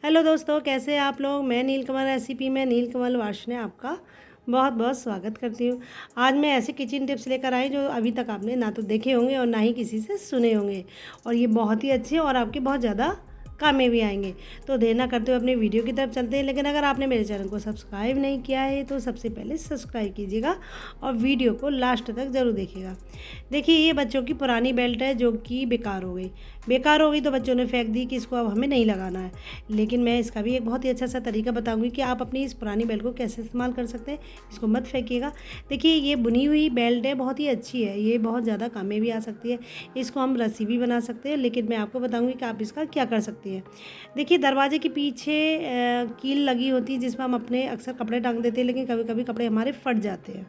Hello दोस्तों, कैसे हैं आप लोग। मैं नीलकमल रेसिपी में नीलकमल वार्ष्णेय आपका बहुत बहुत स्वागत करती हूँ। आज मैं ऐसे किचन टिप्स लेकर आई जो अभी तक आपने ना तो देखे होंगे और ना ही किसी से सुने होंगे, और ये बहुत ही अच्छे और आपके बहुत ज़्यादा काम में भी आएंगे। तो देर ना करते हुए अपने वीडियो की तरफ चलते हैं। लेकिन अगर आपने मेरे चैनल को सब्सक्राइब नहीं किया है तो सबसे पहले सब्सक्राइब कीजिएगा और वीडियो को लास्ट तक ज़रूर देखिएगा। देखिए, ये बच्चों की पुरानी बेल्ट है जो कि बेकार हो गई तो बच्चों ने फेंक दी कि इसको अब हमें नहीं लगाना है। लेकिन मैं इसका भी एक बहुत ही अच्छा सा तरीका बताऊंगी कि आप अपनी इस पुरानी बेल्ट को कैसे इस्तेमाल कर सकते हैं। इसको मत फेंकिएगा। देखिए, ये बुनी हुई बेल्ट है, बहुत ही अच्छी है, ये बहुत ज़्यादा काम में भी आ सकती है। इसको हम रस्सी भी बना सकते हैं, लेकिन मैं आपको बताऊंगी कि आप इसका क्या कर सकती हैं। देखिए, दरवाजे के पीछे कील लगी होती है जिसमें हम अपने अक्सर कपड़े टांग देते हैं, लेकिन कभी कभी कपड़े हमारे फट जाते हैं।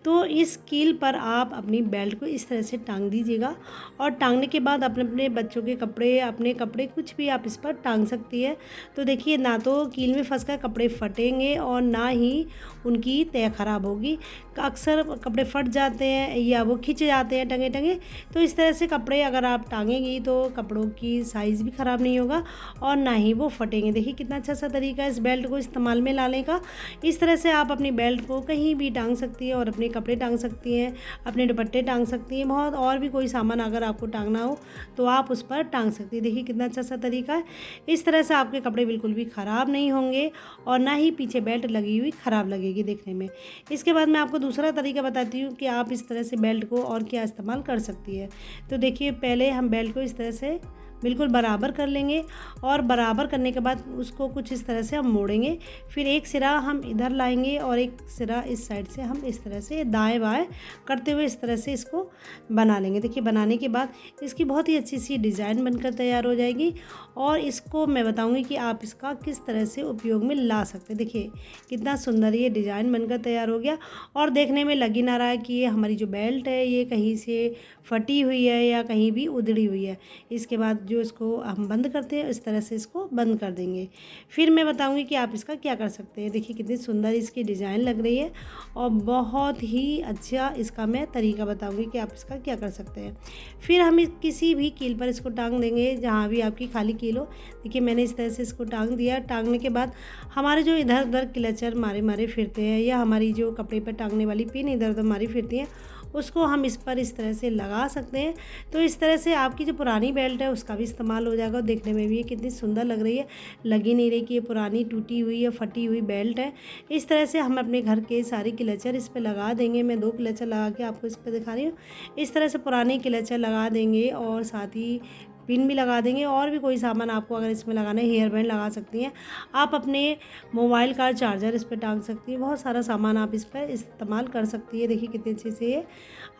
तो इस कील पर आप अपनी बेल्ट को इस तरह से टांग दीजिएगा, और टांगने के बाद अपने अपने बच्चों के कपड़े, अपने कपड़े, कुछ भी आप इस पर टांग सकती है। तो देखिए, ना तो कील में फंसकर कपड़े फटेंगे और ना ही उनकी तय ख़राब होगी। अक्सर कपड़े फट जाते हैं या वो खिंच जाते हैं टंगे टंगे। तो इस तरह से कपड़े अगर आप टांगेंगी तो कपड़ों की साइज़ भी ख़राब नहीं होगा और ना ही वो फटेंगे। देखिए, कितना अच्छा सा तरीका है इस बेल्ट को इस्तेमाल में लाने का। इस तरह से आप अपनी बेल्ट को कहीं भी टांग सकती हैं और अपने कपड़े टांग सकती हैं, अपने दुपट्टे टांग सकती हैं, बहुत और भी कोई सामान अगर आपको टांगना हो तो आप उस पर टांग सकती हैं। देखिए, कितना अच्छा सा तरीका है। इस तरह से आपके कपड़े बिल्कुल भी ख़राब नहीं होंगे और ना ही पीछे बेल्ट लगी हुई ख़राब लगेगी देखने में। इसके बाद मैं आपको दूसरा तरीका बताती हूँ कि आप इस तरह से बेल्ट को और क्या इस्तेमाल कर सकती है। तो देखिए, पहले हम बेल्ट को इस तरह से बिल्कुल बराबर कर लेंगे, और बराबर करने के बाद उसको कुछ इस तरह से हम मोड़ेंगे। फिर एक सिरा हम इधर लाएंगे और एक सिरा इस साइड से हम इस तरह से दाएं बाएं करते हुए इस तरह से इसको बना लेंगे। देखिए, बनाने के बाद इसकी बहुत ही अच्छी सी डिज़ाइन बनकर तैयार हो जाएगी, और इसको मैं बताऊंगी कि आप इसका किस तरह से उपयोग में ला सकते हैं। देखिए, कितना सुंदर ये डिज़ाइन बनकर तैयार हो गया, और देखने में लग ही ना रहा है कि ये हमारी जो बेल्ट है ये कहीं से फटी हुई है या कहीं भी उधड़ी हुई है। इसके बाद जो इसको हम बंद करते हैं, इस तरह से इसको बंद कर देंगे। फिर मैं बताऊंगी कि आप इसका क्या कर सकते हैं। देखिए, कितनी सुंदर इसकी डिज़ाइन लग रही है, और बहुत ही अच्छा इसका मैं तरीका बताऊंगी कि आप इसका क्या कर सकते हैं। फिर हम किसी भी कील पर इसको टांग देंगे, जहाँ भी आपकी खाली कील हो। देखिए, मैंने इस तरह से इसको टांग दिया। टांगने के बाद हमारे जो इधर उधर क्लचर मारे मारे फिरते हैं, या हमारी जो कपड़े पर टांगने वाली पिन इधर उधर मारी फिरती हैं, उसको हम इस पर इस तरह से लगा सकते हैं। तो इस तरह से आपकी जो पुरानी बेल्ट है उसका भी इस्तेमाल हो जाएगा, और देखने में भी ये कितनी सुंदर लग रही है। लग ही नहीं रही कि ये पुरानी टूटी हुई या फटी हुई बेल्ट है। इस तरह से हम अपने घर के सारे क्लचर इस पर लगा देंगे। मैं 2 क्लचर लगा के आपको इस पर दिखा रही हूँ। इस तरह से पुराने क्लचर लगा देंगे और साथ ही पिन भी लगा देंगे, और भी कोई सामान आपको अगर इसमें लगाना है, हेयर बैंड लगा सकती हैं आप, अपने मोबाइल का चार्जर इस पर टांग सकती हैं। बहुत सारा सामान आप इस पर इस्तेमाल कर सकती है। देखिए, कितने अच्छे से ये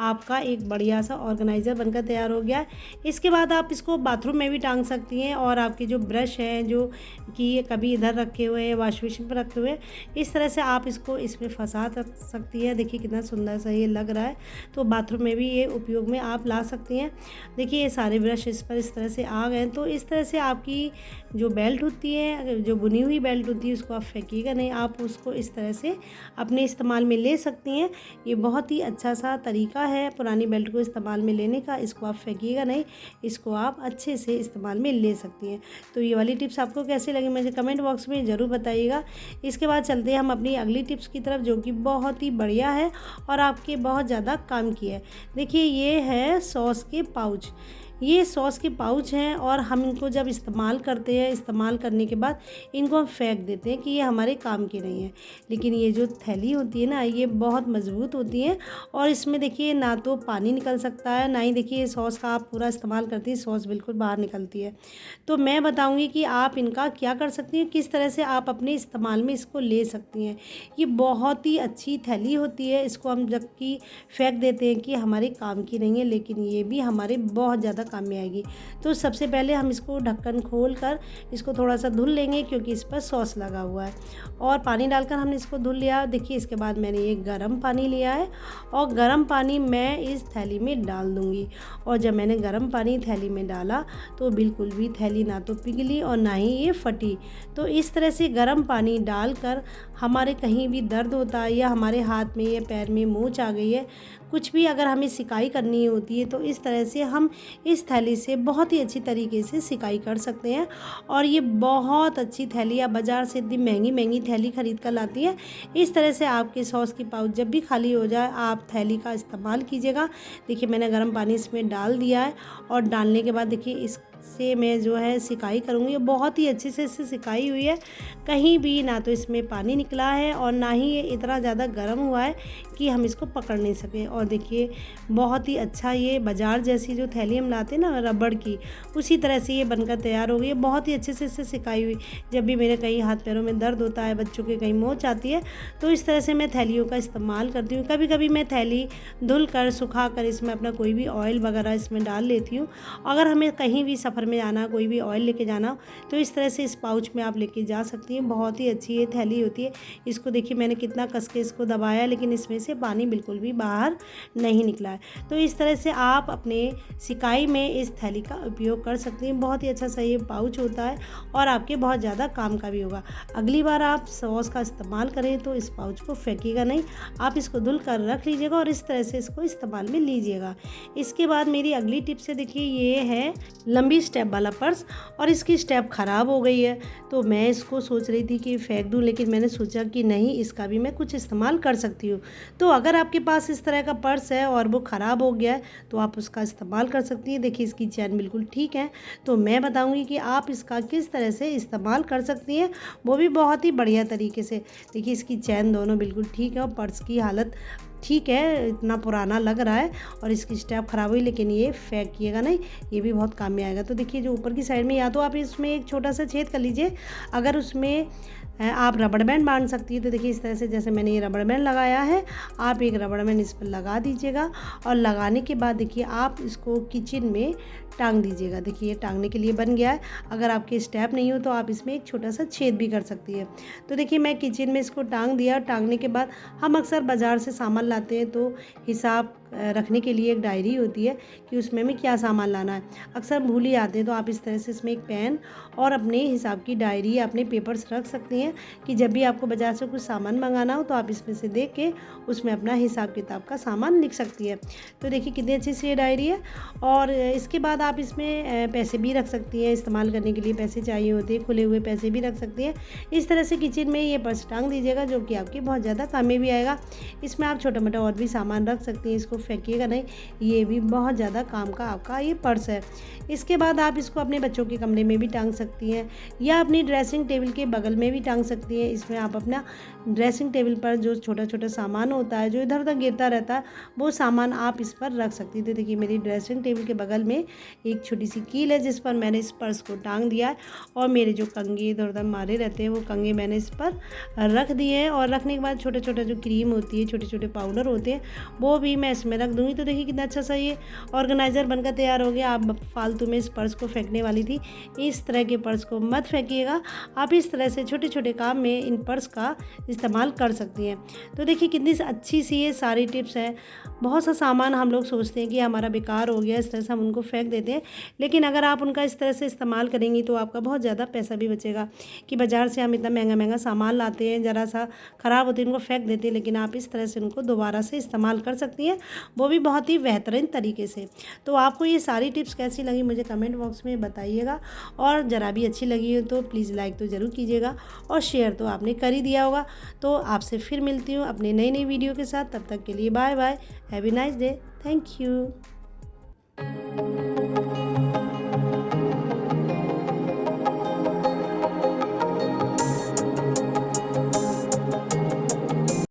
आपका एक बढ़िया सा ऑर्गेनाइज़र बनकर तैयार हो गया है। इसके बाद आप इसको बाथरूम में भी टांग सकती हैं, और आपके जो ब्रश हैं जो कि कभी इधर रखे हुए हैं, वॉश बेसिन पर रखे हुए हैं, इस तरह से आप इसको इसमें फंसा सकती हैं। देखिए, कितना सुंदर सा ये लग रहा है। तो बाथरूम में भी ये उपयोग में आप ला सकती हैं। देखिए, ये सारे ब्रश इस पर इस तरह से आ गए। तो इस तरह से आपकी जो बेल्ट होती है, जो बुनी हुई बेल्ट होती है, उसको आप फेंकिएगा नहीं, आप उसको इस तरह से अपने इस्तेमाल में ले सकती हैं। ये बहुत ही अच्छा सा तरीका है पुरानी बेल्ट को इस्तेमाल में लेने का। इसको आप फेंकिएगा नहीं, इसको आप अच्छे से इस्तेमाल में ले सकती हैं। तो ये वाली टिप्स आपको कैसी लगी मुझे कमेंट बॉक्स में ज़रूर बताइएगा। इसके बाद चलते हैं हम अपनी अगली टिप्स की तरफ, जो कि बहुत ही बढ़िया है और आपके बहुत ज़्यादा काम की है। देखिए, ये है सॉस के पाउच। ये सॉस के पाउच हैं, और हम इनको जब इस्तेमाल करते हैं, इस्तेमाल करने के बाद इनको हम फेंक देते हैं कि ये हमारे काम के नहीं है। लेकिन ये जो थैली होती है ना, ये बहुत मज़बूत होती है, और इसमें देखिए ना तो पानी निकल सकता है, ना ही देखिए सॉस का आप पूरा इस्तेमाल करती है सॉस बिल्कुल बाहर निकलती है। तो मैं बताऊँगी कि आप इनका क्या कर सकती हैं, किस तरह से आप अपने इस्तेमाल में इसको ले सकती हैं। ये बहुत ही अच्छी थैली होती है। इसको हम जबकि फेंक देते हैं कि हमारे काम की नहीं है, लेकिन ये भी हमारे बहुत ज़्यादा काम में आएगी। तो सबसे पहले हम इसको ढक्कन खोल कर इसको थोड़ा सा धुल लेंगे, क्योंकि इस पर सॉस लगा हुआ है, और पानी डालकर हमने इसको धुल लिया। देखिए, इसके बाद मैंने ये गर्म पानी लिया है, और गर्म पानी मैं इस थैली में डाल दूँगी। और जब मैंने गर्म पानी थैली में डाला तो बिल्कुल भी थैली ना तो पिघली और ना ही ये फटी। तो इस तरह से गर्म पानी डालकर हमारे कहीं भी दर्द होता है, या हमारे हाथ में या पैर में मोच आ गई है, कुछ भी अगर हमें सिकाई करनी होती है, तो इस तरह से हम इस इस थैली से बहुत ही अच्छी तरीके से सिकाई कर सकते हैं। और ये बहुत अच्छी थैली, आप बाज़ार से इतनी महंगी महंगी थैली ख़रीद कर लाती है। इस तरह से आपके सॉस की पाउच जब भी खाली हो जाए आप थैली का इस्तेमाल कीजिएगा। देखिए मैंने गर्म पानी इसमें डाल दिया है और डालने के बाद देखिए इससे मैं जो है सिकाई करूँगी। ये बहुत ही अच्छे से इससे सिकाई हुई है, कहीं भी ना तो इसमें पानी निकला है और ना ही ये इतना ज़्यादा गर्म हुआ है कि हम इसको पकड़ नहीं सकें। और देखिए बहुत ही अच्छा, ये बाज़ार जैसी जो थैली हम लाते हैं ना रबड़ की, उसी तरह से ये बनकर तैयार हो गई है। बहुत ही अच्छे से इससे सिकाई हुई। जब भी मेरे कहीं हाथ पैरों में दर्द होता है, बच्चों के कहीं मोच आती है, तो इस तरह से मैं थैलियों का इस्तेमाल करती हूँ। कभी कभी मैं थैली धुल कर सुखा कर इसमें अपना कोई भी ऑयल वगैरह इसमें डाल लेती हूँ। अगर हमें कहीं भी सफ़र में जाना, कोई भी ऑयल लेके जाना हो, तो इस तरह से इस पाउच में आप लेके जा सकती हैं। बहुत ही अच्छी ये थैली होती है। इसको देखिए मैंने कितना कस के इसको दबाया, लेकिन इसमें से पानी बिल्कुल भी बाहर नहीं निकला है। तो इस तरह से आप अपने सिकाई में इस थैली का उपयोग कर सकती हैं। बहुत ही अच्छा सा ये पाउच होता है और आपके बहुत ज़्यादा काम का भी होगा। अगली बार आप सॉस का इस्तेमाल करें तो इस पाउच को फेंकिएगा नहीं, आप इसको धुल कर रख लीजिएगा और इस तरह से इसको इस्तेमाल में लीजिएगा। इसके बाद मेरी अगली टिप से देखिए, ये है लंबी स्टेप वाला पर्स और इसकी स्टेप ख़राब हो गई है। तो मैं इसको सोच रही थी कि फेंक दूँ, लेकिन मैंने सोचा कि नहीं, इसका भी मैं कुछ इस्तेमाल कर सकती हूँ। तो अगर आपके पास इस तरह का पर्स है और वो ख़राब हो गया है तो आप उसका इस्तेमाल कर सकती हैं। देखिए इसकी चैन बिल्कुल ठीक है, तो मैं बताऊंगी कि आप इसका किस तरह से इस्तेमाल कर सकती हैं, वो भी बहुत ही बढ़िया तरीके से। देखिए इसकी चैन दोनों बिल्कुल ठीक है और पर्स की हालत ठीक है, इतना पुराना लग रहा है और इसकी स्टेप ख़राब हुई, लेकिन ये फेंकिएगा नहीं, ये भी बहुत काम में आएगा। तो देखिए जो ऊपर की साइड में, या तो आप इसमें एक छोटा सा छेद कर लीजिए, अगर उसमें आप रबड़ बैंड बांध सकती है तो देखिए इस तरह से, जैसे मैंने ये रबड़ बैंड लगाया है, आप एक रबड़ बैंड इस पर लगा दीजिएगा और लगाने के बाद देखिए आप इसको किचन में टांग दीजिएगा। देखिए ये टांगने के लिए बन गया है। अगर आपके स्टेप नहीं हो तो आप इसमें एक छोटा सा छेद भी कर सकती है। तो देखिए मैं किचन में इसको टांग दिया। टांगने के बाद हम अक्सर बाज़ार से सामान लाते हैं तो हिसाब रखने के लिए एक डायरी होती है कि उसमें हमें क्या सामान लाना है, अक्सर भूल ही आते हैं। तो आप इस तरह से इसमें एक पेन और अपने हिसाब की डायरी या अपने पेपर्स रख सकती हैं कि जब भी आपको बाज़ार से कुछ सामान मंगाना हो तो आप इसमें से देख के उसमें अपना हिसाब किताब का सामान लिख सकती है। तो देखिए कितनी अच्छी सी ये डायरी है। और इसके बाद आप इसमें पैसे भी रख सकती हैं, इस्तेमाल करने के लिए पैसे चाहिए होते हैं, खुले हुए पैसे भी रख सकती हैं। इस तरह से किचन में ये पर्स टांग दीजिएगा, जो कि आपकी बहुत ज़्यादा काम में भी आएगा। इसमें आप छोटा मोटा और भी सामान रख सकती हैं, इसको फेंकिएगा नहीं, ये भी बहुत ज़्यादा काम का आपका ये पर्स है। इसके बाद आप इसको अपने बच्चों के कमरे में भी टांग सकती हैं या अपनी ड्रेसिंग टेबल के बगल में भी टांग सकती हैं। इसमें आप अपना ड्रेसिंग टेबल पर जो छोटा छोटा सामान होता है, जो इधर उधर गिरता रहता है, वो सामान आप इस पर रख सकती हैं। तो देखिए मेरी ड्रेसिंग टेबल के बगल में एक छोटी सी कील है जिस पर मैंने इस पर्स को टांग दिया है और मेरे जो कंघे इधर उधर मारे रहते हैं वो कंघे मैंने इस पर रख दिए हैं। और रखने के बाद छोटे छोटे जो क्रीम होती है, छोटे छोटे पाउडर होते हैं, वो भी मैं इसमें रख दूँगी। तो देखिए कितना अच्छा सा ये ऑर्गेनाइज़र बनकर तैयार हो गया। आप फालतू में इस पर्स को फेंकने वाली थी, इस तरह के पर्स को मत फेंकिएगा। आप इस तरह से छोटे छोटे काम में इन पर्स का इस्तेमाल कर सकती हैं। तो देखिए कितनी अच्छी सी ये सारी टिप्स हैं। बहुत सा सामान हम लोग सोचते हैं कि हमारा बेकार हो गया, इस तरह से हम उनको फेंक देते हैं, लेकिन अगर आप उनका इस तरह से इस्तेमाल करेंगी तो आपका बहुत ज़्यादा पैसा भी बचेगा। कि बाज़ार से हम इतना महंगा महंगा सामान लाते हैं, ज़रा सा ख़राब होते हैं, उनको फेंक देते हैं, लेकिन आप इस तरह से उनको दोबारा से इस्तेमाल कर सकती हैं, वो भी बहुत ही बेहतरीन तरीके से। तो आपको ये सारी टिप्स कैसी लगी मुझे कमेंट बॉक्स में बताइएगा, और ज़रा भी अच्छी लगी हो तो प्लीज़ लाइक तो ज़रूर कीजिएगा और शेयर तो आपने कर ही दिया होगा। तो आपसे फिर मिलती हूँ अपने नई नई वीडियो के साथ, तब तक के लिए bye bye, have a nice day, thank you.